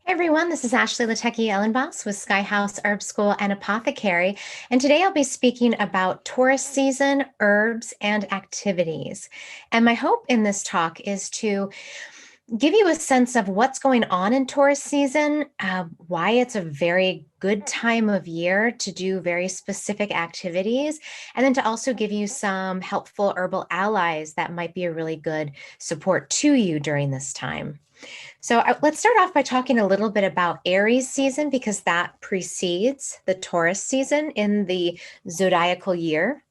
Hey everyone, this is Ashley Latecki Ellenboss with Sky House Herb School and Apothecary. And today I'll be speaking about Taurus season, herbs, and activities. And my hope in this talk is to give you a sense of what's going on in Taurus season, why it's a very good time of year to do very specific activities, and then to also give you some helpful herbal allies that might be a really good support to you during this time. So let's start off by talking a little bit about Aries season because that precedes the Taurus season in the zodiacal year.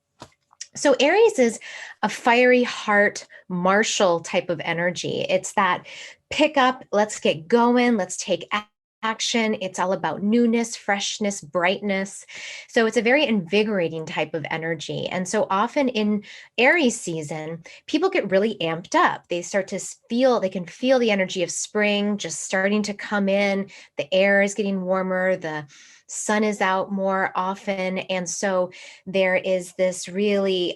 So Aries is a fiery heart, martial type of energy. It's that pick up, let's get going, let's take action. It's all about newness, freshness, brightness. So it's a very invigorating type of energy. And so often in Aries season, people get really amped up. They start to feel, they can feel the energy of spring just starting to come in. The air is getting warmer, the sun is out more often. And so there is this really,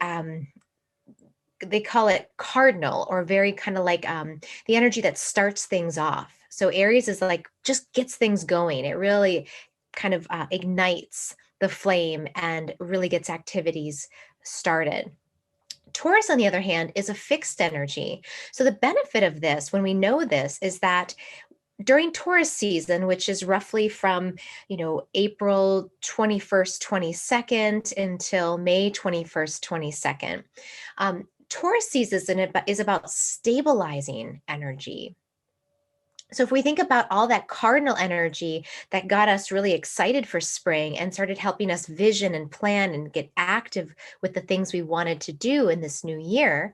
they call it cardinal or very kind of like the energy that starts things off. So Aries is like just gets things going. It really kind of ignites the flame and really gets activities started. Taurus, on the other hand, is a fixed energy. So the benefit of this, when we know this, is that during Taurus season, which is roughly from, April 21st, 22nd until May 21st, 22nd, Taurus season is about stabilizing energy. So if we think about all that cardinal energy that got us really excited for spring and started helping us vision and plan and get active with the things we wanted to do in this new year,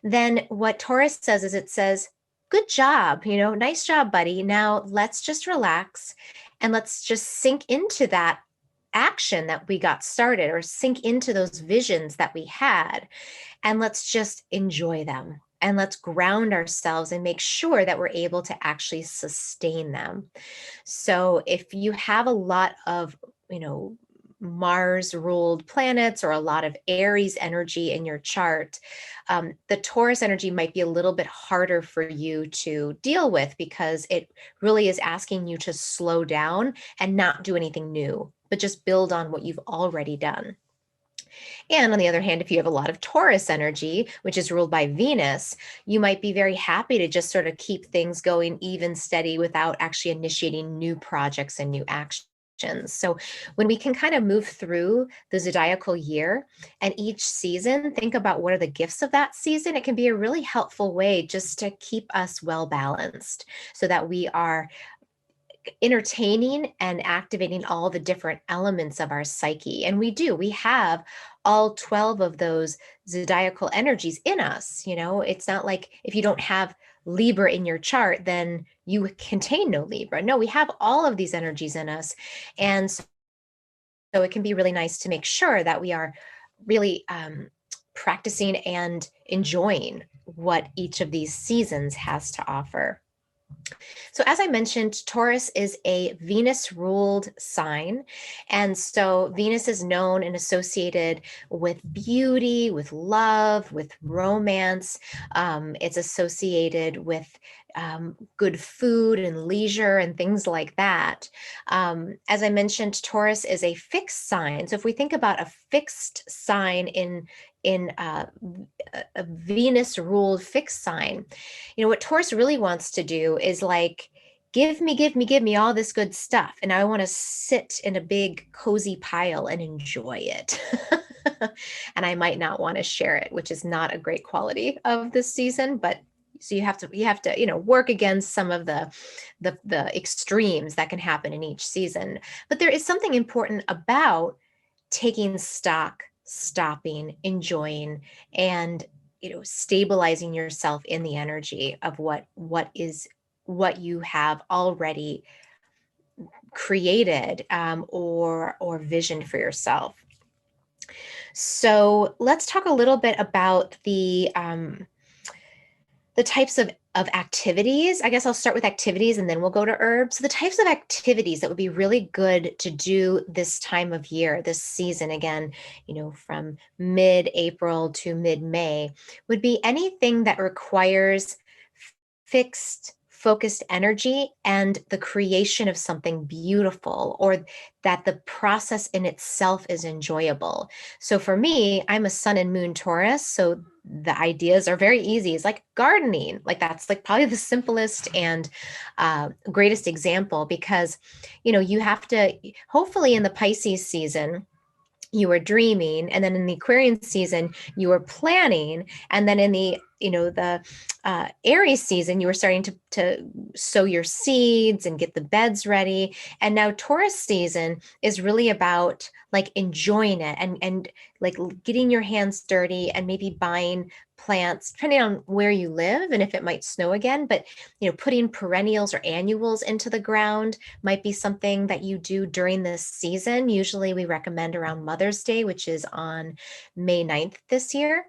then what Taurus says is it says, good job, nice job, buddy. Now let's just relax and let's just sink into that action that we got started or sink into those visions that we had. And let's just enjoy them. And let's ground ourselves and make sure that we're able to actually sustain them. So if you have a lot of, Mars ruled planets or a lot of Aries energy in your chart, the Taurus energy might be a little bit harder for you to deal with because it really is asking you to slow down and not do anything new, but just build on what you've already done. And on the other hand, if you have a lot of Taurus energy, which is ruled by Venus, you might be very happy to just sort of keep things going even steady without actually initiating new projects and new actions. So when we can kind of move through the zodiacal year and each season, think about what are the gifts of that season, it can be a really helpful way just to keep us well balanced so that we are entertaining and activating all the different elements of our psyche. And we have all 12 of those zodiacal energies in us. It's not like if you don't have Libra in your chart, then you contain no Libra. No, we have all of these energies in us. And so it can be really nice to make sure that we are really practicing and enjoying what each of these seasons has to offer. So, as I mentioned, Taurus is a Venus ruled sign. And so, Venus is known and associated with beauty, with love, with romance. It's associated with good food and leisure and things like that. As I mentioned, Taurus is a fixed sign. So, if we think about a fixed sign in a Venus ruled fixed sign, what Taurus really wants to do is like, give me all this good stuff. And I want to sit in a big cozy pile and enjoy it. And I might not want to share it, which is not a great quality of this season, but so you have to work against some of the extremes that can happen in each season. But there is something important about taking stock, stopping, enjoying, and stabilizing yourself in the energy of what you have already created, or visioned for yourself. So let's talk a little bit about the types of activities. I guess I'll start with activities and then we'll go to herbs. So the types of activities that would be really good to do this time of year, this season, again, from mid-April to mid-May, would be anything that requires fixed focused energy and the creation of something beautiful, or that the process in itself is enjoyable. So for me, I'm a sun and moon Taurus. So the ideas are very easy. It's like gardening. Like that's like probably the simplest and greatest example, because, you have to, hopefully in the Pisces season, you were dreaming, and then in the Aquarian season you were planning, and then in the Aries season you were starting to sow your seeds and get the beds ready. And now Taurus season is really about like enjoying it, and like getting your hands dirty and maybe buying plants depending on where you live and if it might snow again. But putting perennials or annuals into the ground might be something that you do during this season. Usually we recommend around Mother's Day, which is on May 9th this year.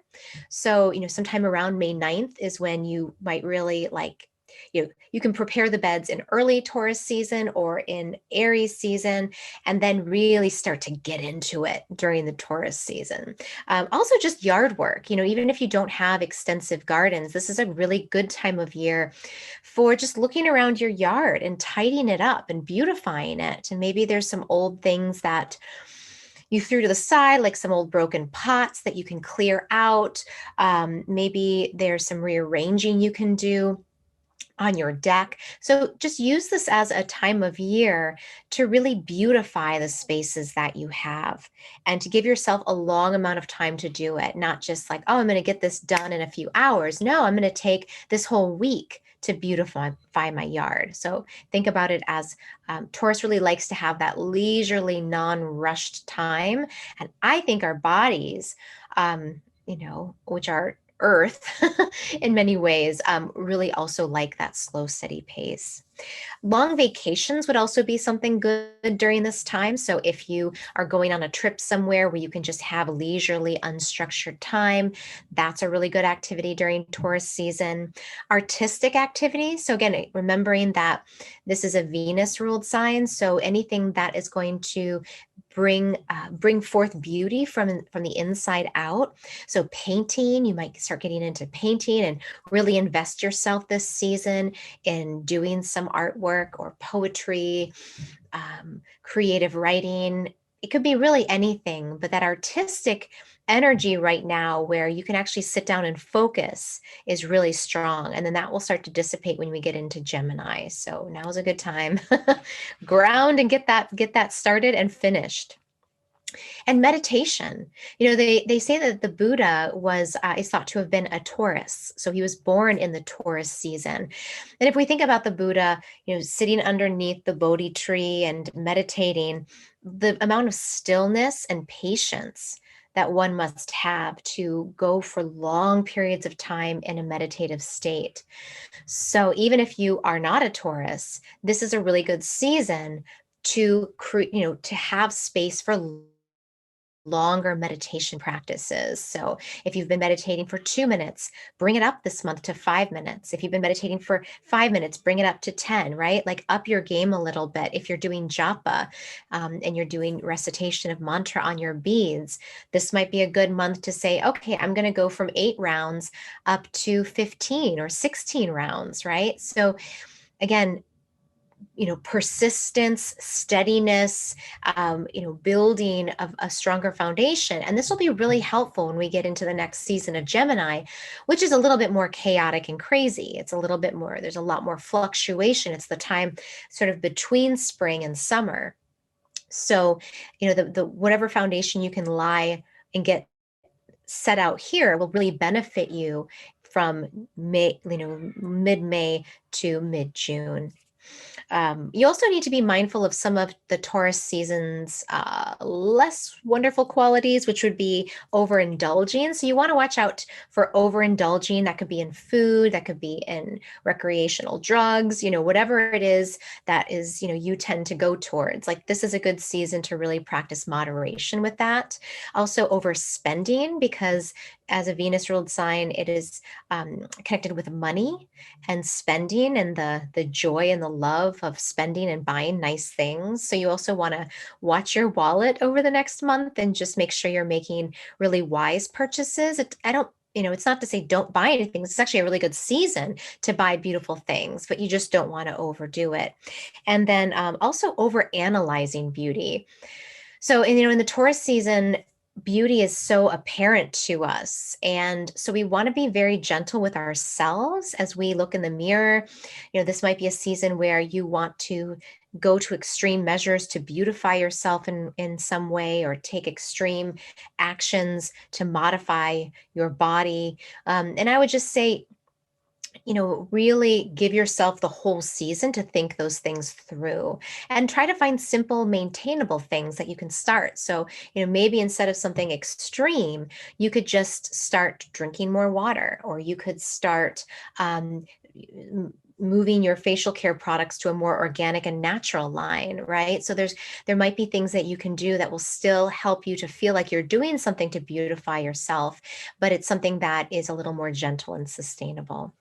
So, sometime around May 9th is when you might really like, you can prepare the beds in early Taurus season or in Aries season, and then really start to get into it during the Taurus season. Also, just yard work. Even if you don't have extensive gardens, this is a really good time of year for just looking around your yard and tidying it up and beautifying it. And maybe there's some old things that you threw to the side, like some old broken pots that you can clear out. Maybe there's some rearranging you can do on your deck. So just use this as a time of year to really beautify the spaces that you have, and to give yourself a long amount of time to do it. Not just like, oh, I'm going to get this done in a few hours. No, I'm going to take this whole week to beautify my yard. So think about it as Taurus really likes to have that leisurely, non-rushed time. And I think our bodies, which are Earth in many ways, really also like that slow, steady pace. Long vacations would also be something good during this time. So if you are going on a trip somewhere where you can just have leisurely, unstructured time, that's a really good activity during Taurus season. Artistic activities. So again, remembering that this is a Venus ruled sign. So anything that is going to bring forth beauty from the inside out. So painting, you might start getting into painting and really invest yourself this season in doing some artwork or poetry, creative writing. It could be really anything, but that artistic energy right now where you can actually sit down and focus is really strong. And then that will start to dissipate when we get into Gemini. So now is a good time. Ground and get that started and finished. And meditation. They say that the Buddha is thought to have been a Taurus. So he was born in the Taurus season. And if we think about the Buddha, sitting underneath the Bodhi tree and meditating, the amount of stillness and patience that one must have to go for long periods of time in a meditative state. So even if you are not a Taurus, this is a really good season to to have space for longer meditation practices. So if you've been meditating for 2 minutes, bring it up this month to 5 minutes. If you've been meditating for 5 minutes, bring it up to 10, right? Like up your game a little bit. If you're doing japa and you're doing recitation of mantra on your beads, this might be a good month to say, okay, I'm going to go from 8 rounds up to 15 or 16 rounds, right? So again, persistence, steadiness, building of a stronger foundation. And this will be really helpful when we get into the next season of Gemini, which is a little bit more chaotic and crazy. It's a little bit more, there's a lot more fluctuation. It's the time sort of between spring and summer. So, the whatever foundation you can lie and get set out here will really benefit you from mid-May to mid-June. You also need to be mindful of some of the Taurus season's less wonderful qualities, which would be overindulging. So you want to watch out for overindulging. That could be in food, that could be in recreational drugs, whatever it is that is, you tend to go towards. Like this is a good season to really practice moderation with that. Also overspending, because as a Venus ruled sign, it is connected with money and spending and the joy and the love of spending and buying nice things. So you also want to watch your wallet over the next month and just make sure you're making really wise purchases. it's not to say don't buy anything. It's actually a really good season to buy beautiful things, but you just don't want to overdo it. And then also over analyzing beauty. So, in the Taurus season, beauty is so apparent to us. And so we want to be very gentle with ourselves as we look in the mirror. This might be a season where you want to go to extreme measures to beautify yourself in some way, or take extreme actions to modify your body. And I would just say, really give yourself the whole season to think those things through, and try to find simple, maintainable things that you can start. So, maybe instead of something extreme, you could just start drinking more water, or you could start moving your facial care products to a more organic and natural line, right? So there might be things that you can do that will still help you to feel like you're doing something to beautify yourself, but it's something that is a little more gentle and sustainable.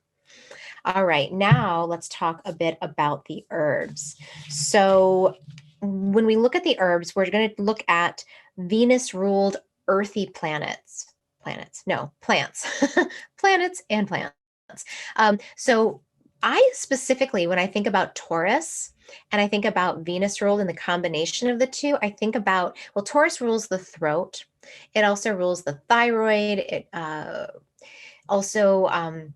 All right, now let's talk a bit about the herbs. So when we look at the herbs, we're going to look at Venus ruled earthy planets. No, plants. Planets and plants. So I specifically, when I think about Taurus and I think about Venus ruled and the combination of the two, I think about, well, Taurus rules the throat. It also rules the thyroid. It also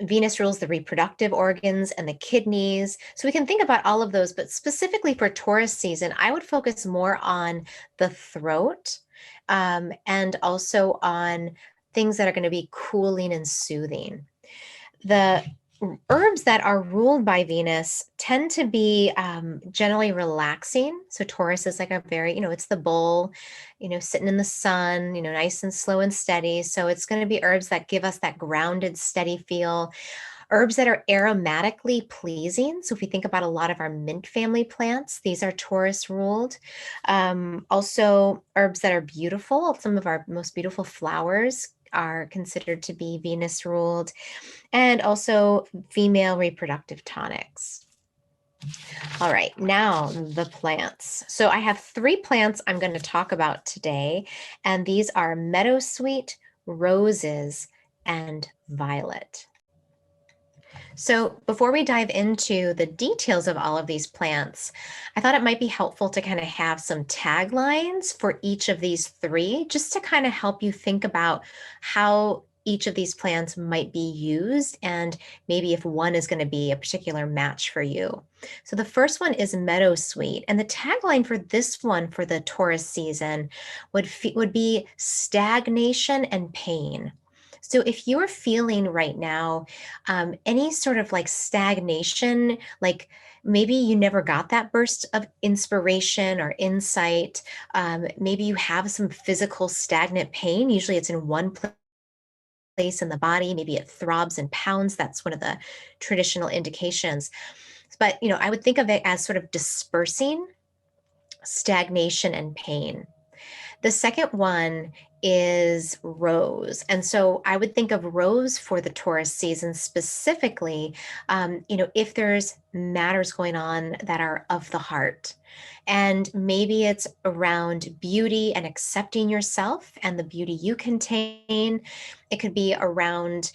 Venus rules the reproductive organs and the kidneys. So we can think about all of those, but specifically for Taurus season, I would focus more on the throat, and also on things that are going to be cooling and soothing. The herbs that are ruled by Venus tend to be generally relaxing. So Taurus is like a very, it's the bull, sitting in the sun, nice and slow and steady. So it's going to be herbs that give us that grounded, steady feel. Herbs that are aromatically pleasing. So if we think about a lot of our mint family plants, these are Taurus ruled. Also, herbs that are beautiful. Some of our most beautiful flowers are considered to be Venus ruled, and also female reproductive tonics. All right, now the plants. So I have 3 plants I'm going to talk about today, and these are meadowsweet, roses, and violet. So before we dive into the details of all of these plants, I thought it might be helpful to kind of have some taglines for each of these 3, just to kind of help you think about how each of these plants might be used, and maybe if one is going to be a particular match for you. So the first one is meadowsweet, and the tagline for this one for the Taurus season would be stagnation and pain. So if you're feeling right now any sort of like stagnation, like maybe you never got that burst of inspiration or insight, maybe you have some physical stagnant pain. Usually it's in one place in the body, maybe it throbs and pounds. That's one of the traditional indications. But I would think of it as sort of dispersing stagnation and pain. The second one is rose. And so I would think of rose for the Taurus season specifically, if there's matters going on that are of the heart. And maybe it's around beauty and accepting yourself and the beauty you contain. It could be around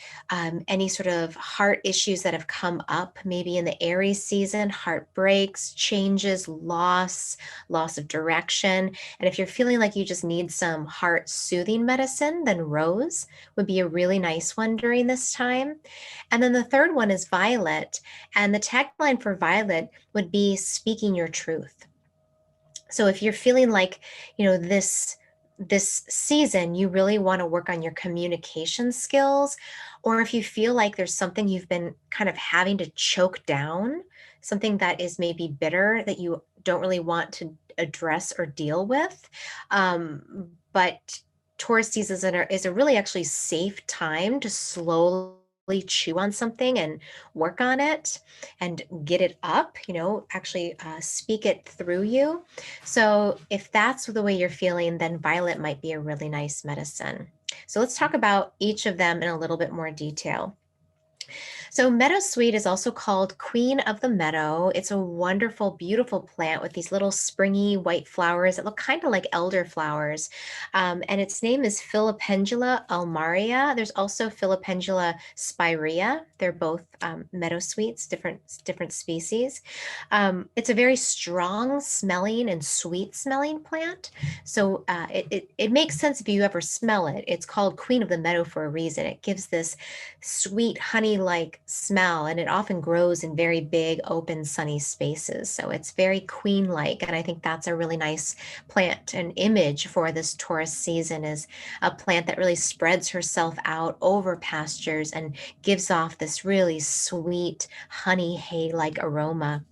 any sort of heart issues that have come up, maybe in the Aries season, heartbreaks, changes, loss of direction. And if you're feeling like you just need some heart soothing medicine, then rose would be a really nice one during this time. And then the third one is violet. And the tagline for violet would be speaking your truth. So if you're feeling like, this season, you really want to work on your communication skills, or if you feel like there's something you've been kind of having to choke down, something that is maybe bitter that you don't really want to address or deal with, but Taurus season is a really actually safe time to slowly chew on something and work on it and get it up, actually speak it through you. So if that's the way you're feeling, then violet might be a really nice medicine. So let's talk about each of them in a little bit more detail. So meadowsweet is also called Queen of the Meadow. It's a wonderful, beautiful plant with these little springy white flowers that look kind of like elder flowers. And its name is Filipendula ulmaria. There's also Filipendula spirea. They're both meadowsweets, different species. It's a very strong smelling and sweet smelling plant. So it makes sense if you ever smell it. It's called Queen of the Meadow for a reason. It gives this sweet honey-like smell, and it often grows in very big, open, sunny spaces. So it's very queen-like, and I think that's a really nice plant and image for this Taurus season is a plant that really spreads herself out over pastures and gives off this really sweet honey hay-like aroma.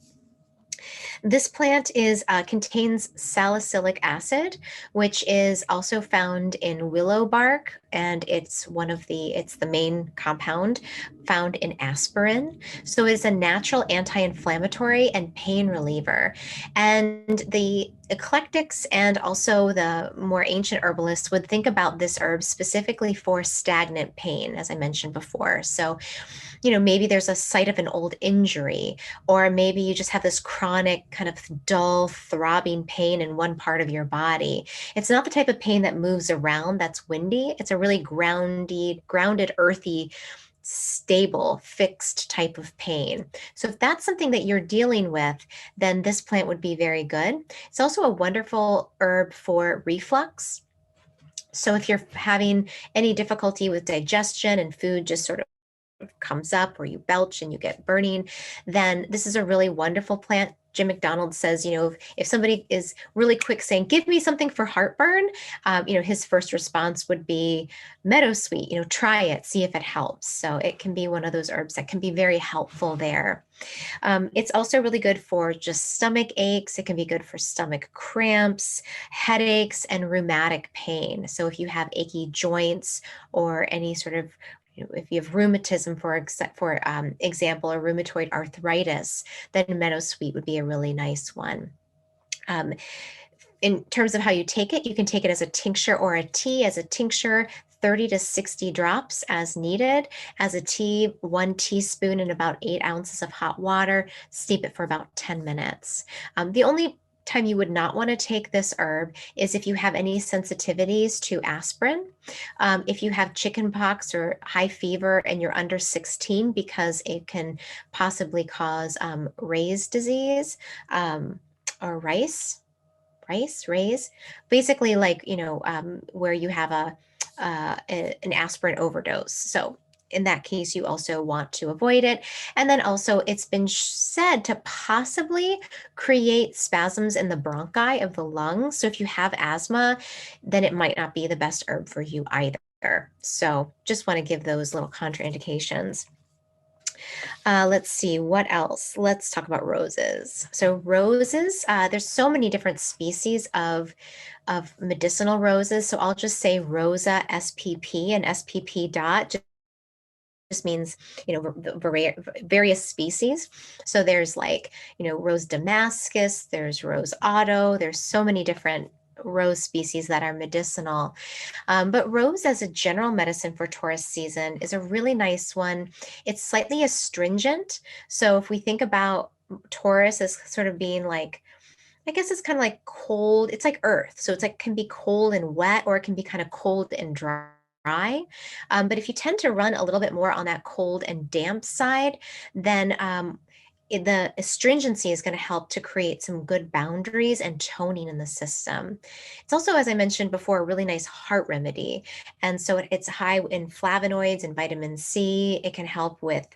This plant is contains salicylic acid, which is also found in willow bark, and it's the main compound found in aspirin. So it's a natural anti-inflammatory and pain reliever. And the eclectics and also the more ancient herbalists would think about this herb specifically for stagnant pain, as I mentioned before. So maybe there's a site of an old injury, or maybe you just have this chronic kind of dull, throbbing pain in one part of your body. It's not the type of pain that moves around, that's windy. It's a really grounded, earthy, stable, fixed type of pain. So if that's something that you're dealing with, then this plant would be very good. It's also a wonderful herb for reflux. So if you're having any difficulty with digestion and food just sort of comes up or you belch and you get burning, then this is a really wonderful plant. Jim McDonald says, if somebody is really quick saying, give me something for heartburn, his first response would be meadowsweet, try it, see if it helps. So it can be one of those herbs that can be very helpful there. It's also really good for just stomach aches. It can be good for stomach cramps, headaches, and rheumatic pain. So if you have achy joints or any sort of if you have rheumatism, for example, or rheumatoid arthritis, then meadowsweet would be a really nice one. In terms of how you take it, you can take it as a tincture or a tea. As a tincture, 30 to 60 drops as needed. As a tea, 1 teaspoon in about 8 ounces of hot water. Steep it for about 10 minutes. The only time you would not want to take this herb is if you have any sensitivities to aspirin. If you have chickenpox or high fever and you're under 16, because it can possibly cause Ray's disease or rays, basically like, where you have an aspirin overdose. So in that case, you also want to avoid it. And then also it's been said to possibly create spasms in the bronchi of the lungs. So if you have asthma, then it might not be the best herb for you either. So just want to give those little contraindications. Let's see, what else? Let's talk about roses. So roses, there's so many different species of medicinal roses. So I'll just say Rosa SPP, and SPP dot just means, various species. So there's Rose Damascus, there's Rose Otto, there's so many different rose species that are medicinal. But rose as a general medicine for Taurus season is a really nice one. It's slightly astringent. So if we think about Taurus as sort of being I guess it's kind of like cold. It's like earth. So it's can be cold and wet, or it can be kind of cold and dry. But if you tend to run a little bit more on that cold and damp side, then the astringency is going to help to create some good boundaries and toning in the system. It's also, as I mentioned before, a really nice heart remedy. And so it's high in flavonoids and vitamin C. It can help with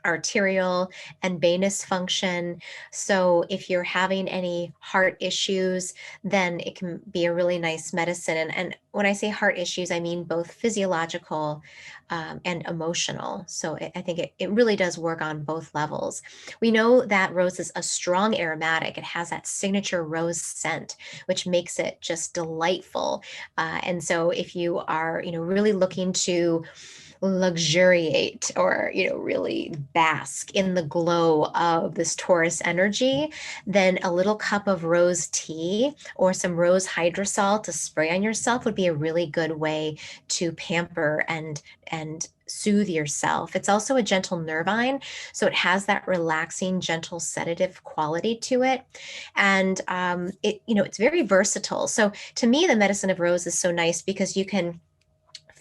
arterial and venous function. So if you're having any heart issues, then it can be a really nice medicine. And when I say heart issues, I mean both physiological and emotional. So I think it really does work on both levels. We know that rose is a strong aromatic. It has that signature rose scent, which makes it just delightful. And so if you are, really looking to luxuriate or really bask in the glow of this Taurus energy, then a little cup of rose tea or some rose hydrosol to spray on yourself would be a really good way to pamper and soothe yourself. It's also a gentle nervine, so it has that relaxing, gentle sedative quality to it. And it's very versatile. So to me, the medicine of rose is so nice because you can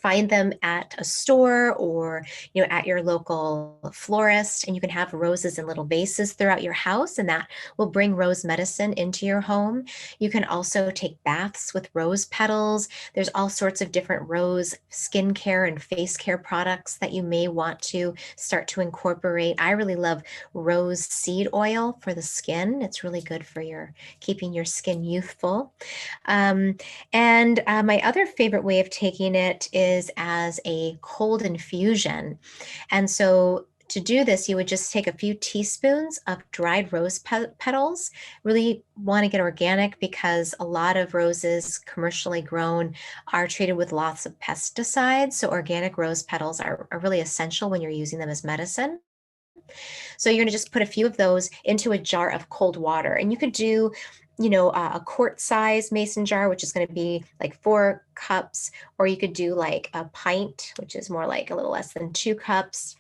find them at a store or at your local florist, and you can have roses in little vases throughout your house, and that will bring rose medicine into your home. You can also take baths with rose petals. There's all sorts of different rose skincare and face care products that you may want to start to incorporate. I really love rose seed oil for the skin. It's really good for your keeping your skin youthful. um, and my other favorite way of taking it is as a cold infusion. And so to do this, you would just take a few teaspoons of dried rose petals. Really want to get organic because a lot of roses commercially grown are treated with lots of pesticides. So organic rose petals are really essential when you're using them as medicine. So you're going to just put a few of those into a jar of cold water. And you could do, a quart size mason jar, which is going to be like 4 cups, or you could do like a pint, which is more like a little less than 2 cups.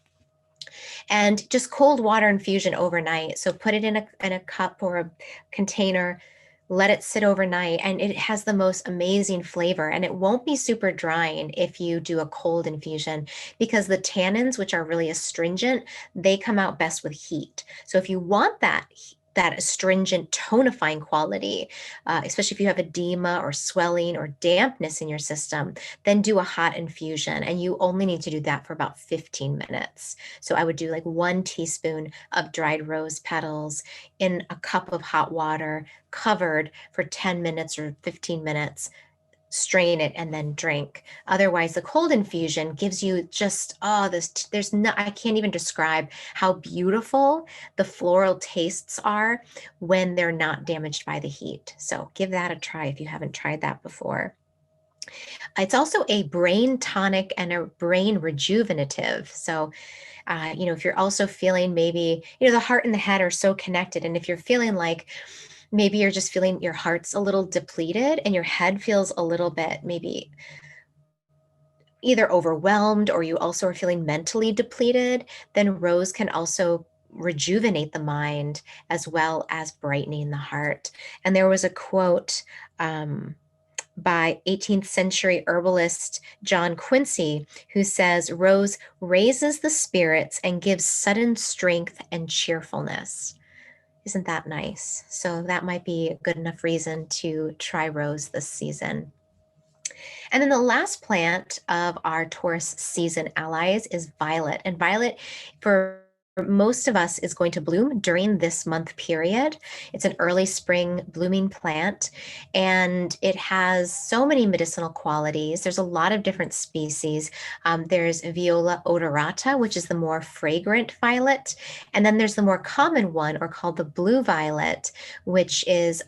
And just cold water infusion overnight. So put it in a cup or a container, let it sit overnight, and it has the most amazing flavor. And it won't be super drying if you do a cold infusion because the tannins, which are really astringent, they come out best with heat. So if you want that astringent tonifying quality, especially if you have edema or swelling or dampness in your system, then do a hot infusion. And you only need to do that for about 15 minutes. So I would do like 1 teaspoon of dried rose petals in a cup of hot water, covered for 10 minutes or 15 minutes, strain it and then drink. Otherwise, the cold infusion gives you just, there's no, I can't even describe how beautiful the floral tastes are when they're not damaged by the heat. So give that a try if you haven't tried that before. It's also a brain tonic and a brain rejuvenative. So if you're also feeling maybe, the heart and the head are so connected. And if you're feeling like maybe you're just feeling your heart's a little depleted and your head feels a little bit maybe either overwhelmed or you also are feeling mentally depleted, then rose can also rejuvenate the mind as well as brightening the heart. And there was a quote by 18th century herbalist John Quincy, who says, "Rose raises the spirits and gives sudden strength and cheerfulness." Isn't that nice? So that might be a good enough reason to try rose this season. And then the last plant of our Taurus season allies is violet. And violet, for most of us, is going to bloom during this month period. It's an early spring blooming plant, and it has so many medicinal qualities. There's a lot of different species. There's Viola odorata, which is the more fragrant violet. And then there's the more common one, or called the blue violet, which is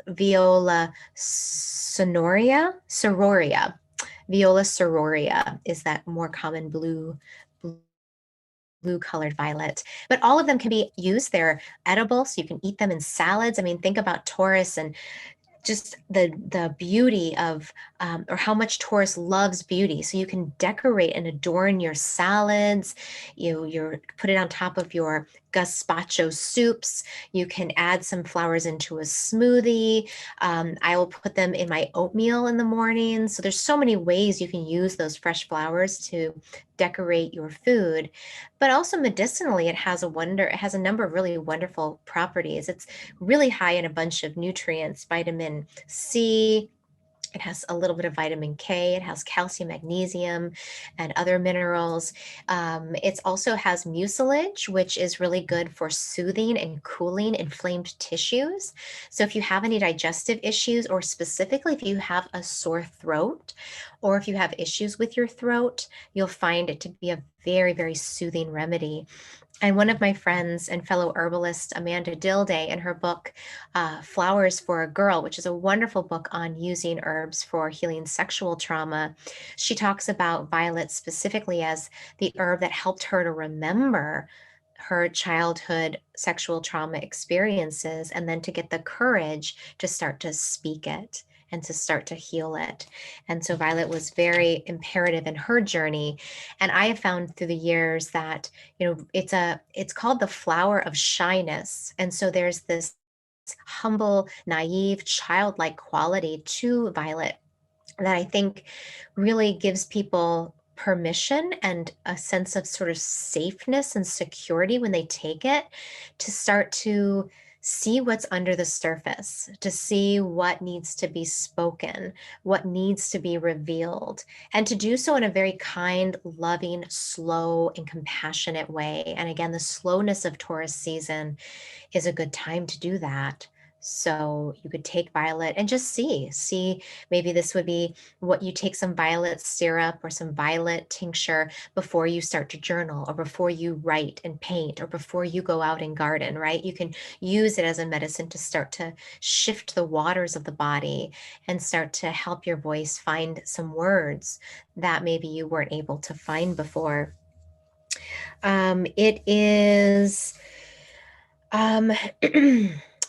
Viola sororia. Viola sororia is that more common blue colored violet. But all of them can be used. They're edible, so you can eat them in salads. I mean, think about Taurus and just the beauty of or how much Taurus loves beauty. So you can decorate and adorn your salads. You put it on top of your gazpacho soups. You can add some flowers into a smoothie. I will put them in my oatmeal in the morning. So there's so many ways you can use those fresh flowers to decorate your food. But also medicinally, it has a number of really wonderful properties. It's really high in a bunch of nutrients, vitamin C. It has a little bit of vitamin K. It has calcium, magnesium, and other minerals. It also has mucilage, which is really good for soothing and cooling inflamed tissues. So if you have any digestive issues, or specifically if you have a sore throat, or if you have issues with your throat, you'll find it to be a very, very soothing remedy. And one of my friends and fellow herbalist, Amanda Dilday, in her book, Flowers for a Girl, which is a wonderful book on using herbs for healing sexual trauma, she talks about violet specifically as the herb that helped her to remember her childhood sexual trauma experiences and then to get the courage to start to speak it and to start to heal it. And so Violet was very imperative in her journey. And I have found through the years that, it's called the flower of shyness. And so there's this humble, naive, childlike quality to Violet that I think really gives people permission and a sense of sort of safeness and security when they take it, to start to see what's under the surface, to see what needs to be spoken, what needs to be revealed, and to do so in a very kind, loving, slow, and compassionate way. And again, the slowness of Taurus season is a good time to do that. So you could take Violet and just see, maybe this would be what you take some violet syrup or some violet tincture before you start to journal, or before you write and paint, or before you go out and garden, right? You can use it as a medicine to start to shift the waters of the body and start to help your voice find some words that maybe you weren't able to find before. It is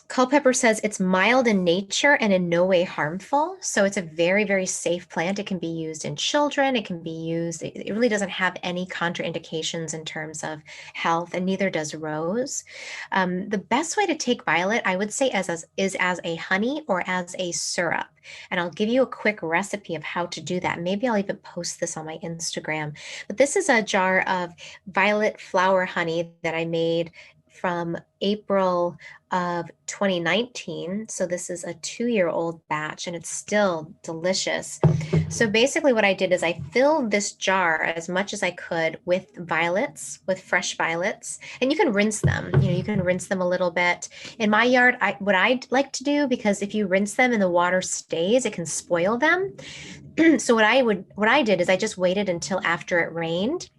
Culpepper says it's mild in nature and in no way harmful. So it's a very, very safe plant. It can be used in children. It can be used, it really doesn't have any contraindications in terms of health, and neither does rose. The best way to take violet, I would say, is as a honey or as a syrup. And I'll give you a quick recipe of how to do that. Maybe I'll even post this on my Instagram. But this is a jar of violet flower honey that I made from April of 2019. So this is a 2-year-old batch and it's still delicious. So basically what I did is I filled this jar as much as I could with violets, with fresh violets, and you can rinse them. You can rinse them a little bit. In my yard, what I'd like to do, because if you rinse them and the water stays, it can spoil them. So what I did is I just waited until after it rained.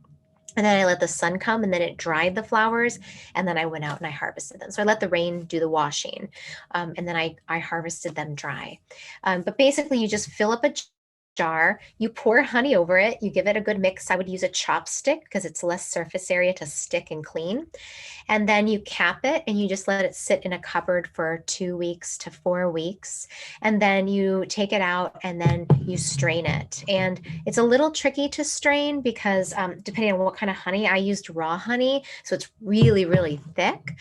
And then I let the sun come, and then it dried the flowers, and then I went out and I harvested them. So I let the rain do the washing, and then I harvested them dry. But basically, you just fill up a jar, you pour honey over it, you give it a good mix. I would use a chopstick because it's less surface area to stick and clean. And then you cap it and you just let it sit in a cupboard for 2 weeks to 4 weeks. And then you take it out and then you strain it. And it's a little tricky to strain because depending on what kind of honey, I used raw honey. So it's really, really thick.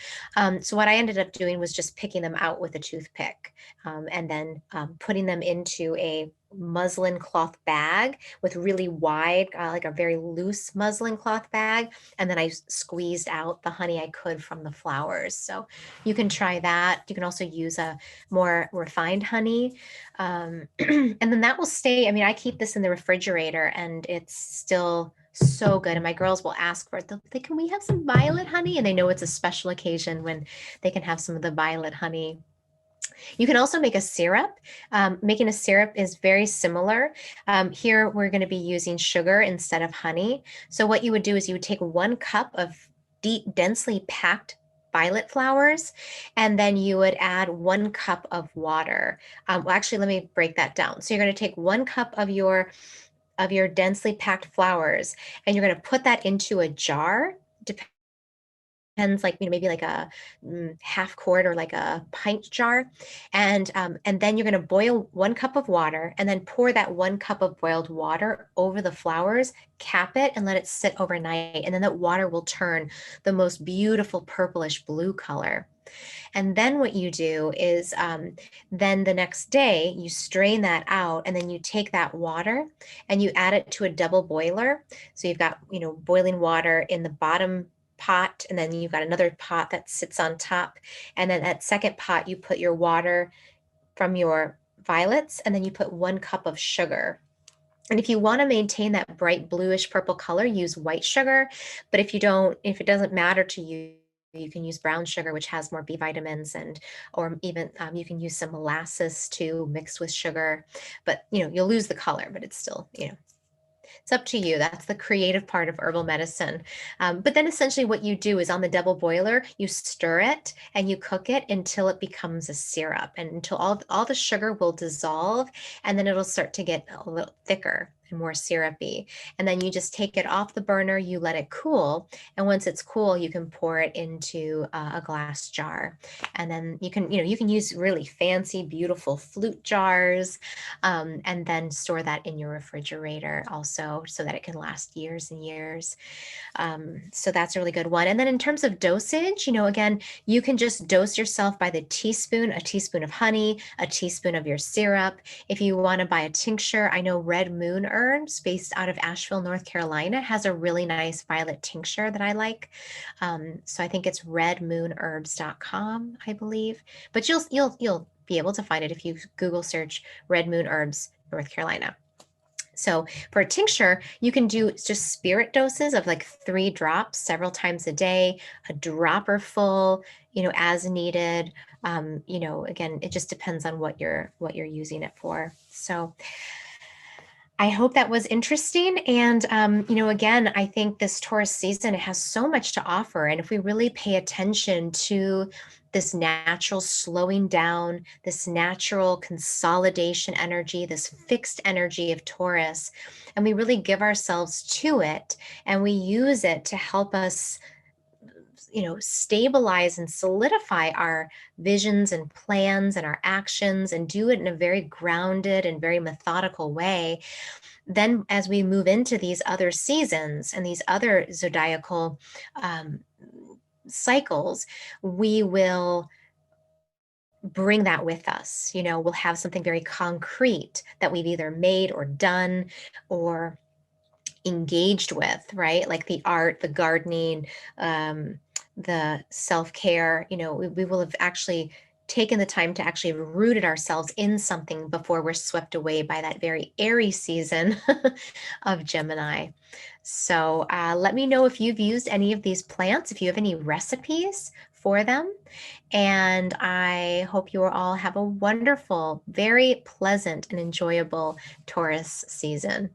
So what I ended up doing was just picking them out with a toothpick, and then putting them into a muslin cloth bag with really wide, like a very loose muslin cloth bag. And then I squeezed out the honey I could from the flowers. So you can try that. You can also use a more refined honey. And then that will stay. I mean, I keep this in the refrigerator and it's still so good. And my girls will ask for it. They'll say, can we have some violet honey? And they know it's a special occasion when they can have some of the violet honey. You can also make a syrup. Making a syrup is very similar. Here, we're going to be using sugar instead of honey. So what you would do is you would take 1 cup of deep, densely packed violet flowers, and then you would add 1 cup of water. Well, actually, let me break that down. So you're going to take 1 cup of your densely packed flowers, and you're going to put that into a jar. Depends, like maybe like a half quart or like a pint jar, and then you're going to boil 1 cup of water, and then pour that 1 cup of boiled water over the flowers, cap it, and let it sit overnight, and then that water will turn the most beautiful purplish blue color. And then what you do is then the next day you strain that out, and then you take that water and you add it to a double boiler. So you've got boiling water in the bottom pot, and then you've got another pot that sits on top, and then that second pot you put your water from your violets, and then you put 1 cup of sugar. And if you want to maintain that bright bluish purple color, use white sugar. But if it doesn't matter to you, you can use brown sugar, which has more B vitamins, or even you can use some molasses too, mixed with sugar. But you'll lose the color, but it's still it's up to you. That's the creative part of herbal medicine. But then essentially what you do is on the double boiler, you stir it and you cook it until it becomes a syrup, and until all the sugar will dissolve, and then it'll start to get a little thicker. and more syrupy. And then you just take it off the burner, you let it cool. And once it's cool, you can pour it into a glass jar. And then you can use really fancy, beautiful flute jars, and then store that in your refrigerator also so that it can last years and years. So that's a really good one. And then in terms of dosage, again, you can just dose yourself by the teaspoon, a teaspoon of honey, a teaspoon of your syrup. If you want to buy a tincture, I know Red Moon Herbs, based out of Asheville, North Carolina, has a really nice violet tincture that I like. So I think it's redmoonherbs.com, I believe. But you'll be able to find it if you Google search Red Moon Herbs, North Carolina. So for a tincture, you can do just spirit doses of like 3 drops several times a day, a dropper full, as needed. Again, it just depends on what you're using it for. So I hope that was interesting. And, again, I think this Taurus season, it has so much to offer. And if we really pay attention to this natural slowing down, this natural consolidation energy, this fixed energy of Taurus, and we really give ourselves to it and we use it to help us stabilize and solidify our visions and plans and our actions and do it in a very grounded and very methodical way, then as we move into these other seasons and these other zodiacal cycles, we will bring that with us. We'll have something very concrete that we've either made or done or engaged with, right? Like the art, the gardening, the self-care. We will have actually taken the time to actually rooted ourselves in something before we're swept away by that very airy season of Gemini. So let me know if you've used any of these plants, if you have any recipes for them. And I hope you all have a wonderful, very pleasant and enjoyable Taurus season.